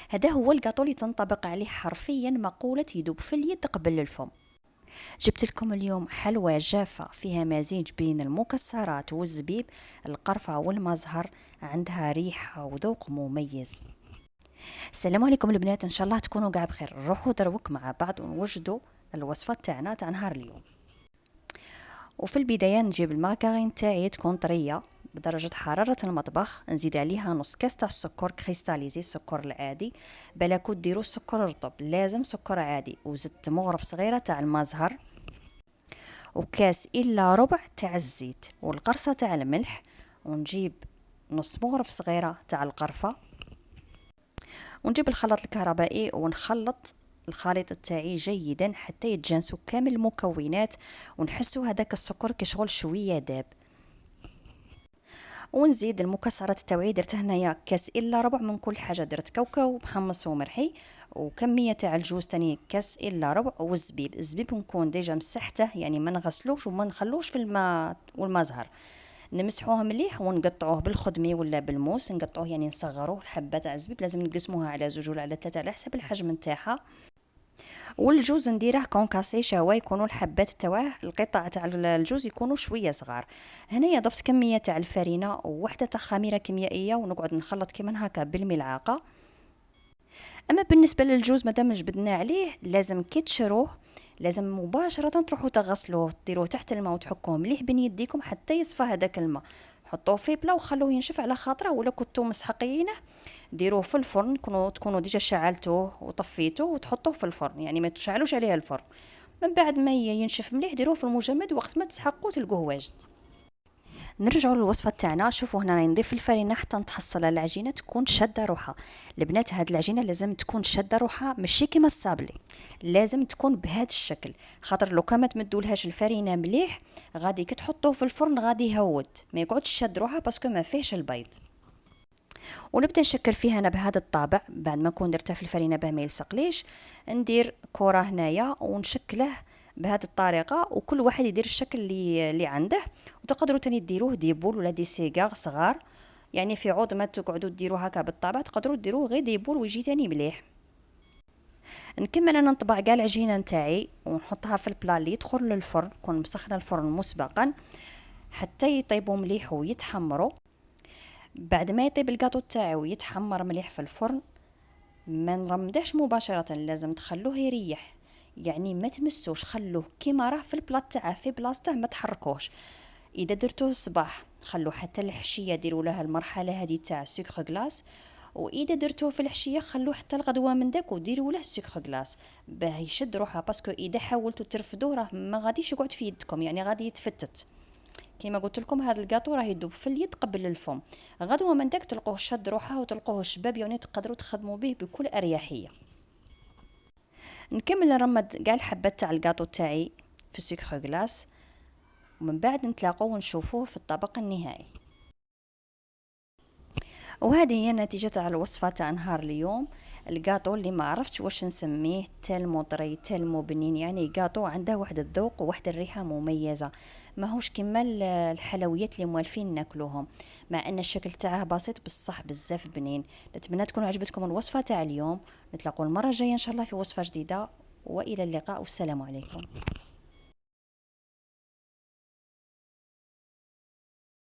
هذا هو الكاطو اللي تنطبق عليه حرفيا مقولة يذوب في اليد قبل الفم. جبت لكم اليوم حلوى جافة فيها مزيج بين المكسرات والزبيب، القرفة والمزهر، عندها ريحة وذوق مميز. السلام عليكم البنات، ان شاء الله تكونوا قاع بخير. نروحوا دروك مع بعض ونوجدوا الوصفة تاعنا تاع نهار اليوم. وفي البداية نجيب الماكارين تاعي تكون طرية بدرجة حرارة المطبخ، نزيد عليها نص كاس تاع السكر كريستاليزي، السكر العادي. بلاكو ديروا سكر رطب، لازم سكر عادي. وزدت مغرف صغيرة تاع المزهر، وكاس الا ربع تاع الزيت، والقرصة تاع الملح. ونجيب نص مغرف صغيرة تاع القرفة، ونجيب الخلاط الكهربائي ونخلط الخليط تاعي جيدا حتى يتجانسوا كامل المكونات ونحسوا هذاك السكر كشغل شويه داب. ونزيد المكسرات تاعي، درت هنايا كاس الا ربع من كل حاجه، درت كاوكاو محمص ومرحي، وكميه تاع الجوز تاني كاس الا ربع، والزبيب الزبيب نكون ديجا مسحته، يعني ما نغسلوش وما نخلوش في الماء والمزهر. نمسحوه مليح ونقطعوه بالخدمي ولا بالموس، نقطعوه يعني نصغروه. الحبه تاع الزبيب لازم نقسموها على زوج ولا على ثلاثه على حسب الحجم نتاعها. والجوز نديره كونكاسي شاوا، يكونوا الحبات تاعه القطع تاع الجوز يكونوا شويه صغار. هنايا ضفت كميه تاع الفرينه ووحده تاع خميره كيميائيه، ونقعد نخلط كيما هكا بالملعقه. اما بالنسبه للجوز مادام جبدنا عليه، لازم كي تشروه لازم مباشره تروحوا تغسلوه، ديروه تحت الماء وتحكوه مليح بين يديكم حتى يصفى هذاك الماء. حطوه في بلا وخلوه ينشف على خاطره، ولا كنتو مسحقينه ديروه في الفرن، تكونوا ديجا شعلتوه وطفيتوه وتحطوه في الفرن، يعني ما تشعلوش عليه الفرن. من بعد ما ينشف مليح ديروه في المجمد، وقت ما تسحقوه تلقوه واجد. نرجعوا للوصفه تاعنا. شوفوا هنا راني نضيف الفرينه حتى نتحصل العجينه تكون شاده روحها. البنات هاد العجينه لازم تكون شاده روحها، ماشي كيما الصابلي، لازم تكون بهذا الشكل. خاطر لو كان ما تمدولهاش الفرينه مليح، غادي كي تحطوه في الفرن غادي يهود، ما يقعدش شاد روحها باسكو ما فيهش البيض. ونبدا نشكل فيها انا بهذا الطابع. بعد ما نكون درتها في الفرينه باه ما يلصقليش، ندير كره هنايا ونشكله بهذه الطريقه، وكل واحد يدير الشكل اللي عنده. وتقدروا تاني ديروه دي بول ولا دي سيغار صغار، يعني في عوض ما تقعدوا ديروا هكا بالطابع تقدروا ديروه غير دي بول ويجي تاني مليح. نكمل انا نطبع كاع العجينه نتاعي ونحطها في البلا اللي يدخل للفرن، نكون مسخنه الفرن مسبقا حتى يطيبوا مليح ويتحمروا. بعد ما يطيب الكاطو تاعي ويتحمر مليح في الفرن، ما نرمدهش مباشره، لازم تخلوه يريح، يعني ما تمسوش، خلوه كيما راه في البلاط تاعه في بلاصته، ما تحركوش. اذا درتوه الصباح خلوه حتى الحشيه، ديروا لها المرحله هذه تاع سكر غلاس. واذا درتوه في الحشيه خلوه حتى الغدوه من داك وديروا له سكر غلاس باه يشد روحها، باسكو اذا حاولتوا ترفدوه راه ما غاديش يقعد في يدكم، يعني غادي يتفتت. كيما قلت لكم هذا الكاطو راه يذوب في اليد قبل الفم، غدوه من داك تلقوه شد روحه وتلقوه شباب، يعني تقدروا تخدموا به بكل اريحيه. نكمل نرمد كاع الحبات تاع الكاطو تاعي في السكر غلاس، ومن بعد نتلاقوا ونشوفوه في الطبق النهائي. وهذه هي النتيجه تاع الوصفه تاع نهار اليوم. الكاطو اللي ما عرفتش واش نسميه، تالمو طري تالمو بنين، يعني كاطو عنده واحد الذوق وواحد الريحه مميزه، ماهوش كيما الحلويات اللي موالفين ناكلوهم، مع ان الشكل تاعه بسيط بصح بزاف بنين. نتمنى تكون عجبتكم الوصفه تاع اليوم. نتلاقوا المره الجايه ان شاء الله في وصفه جديده، والى اللقاء والسلام عليكم.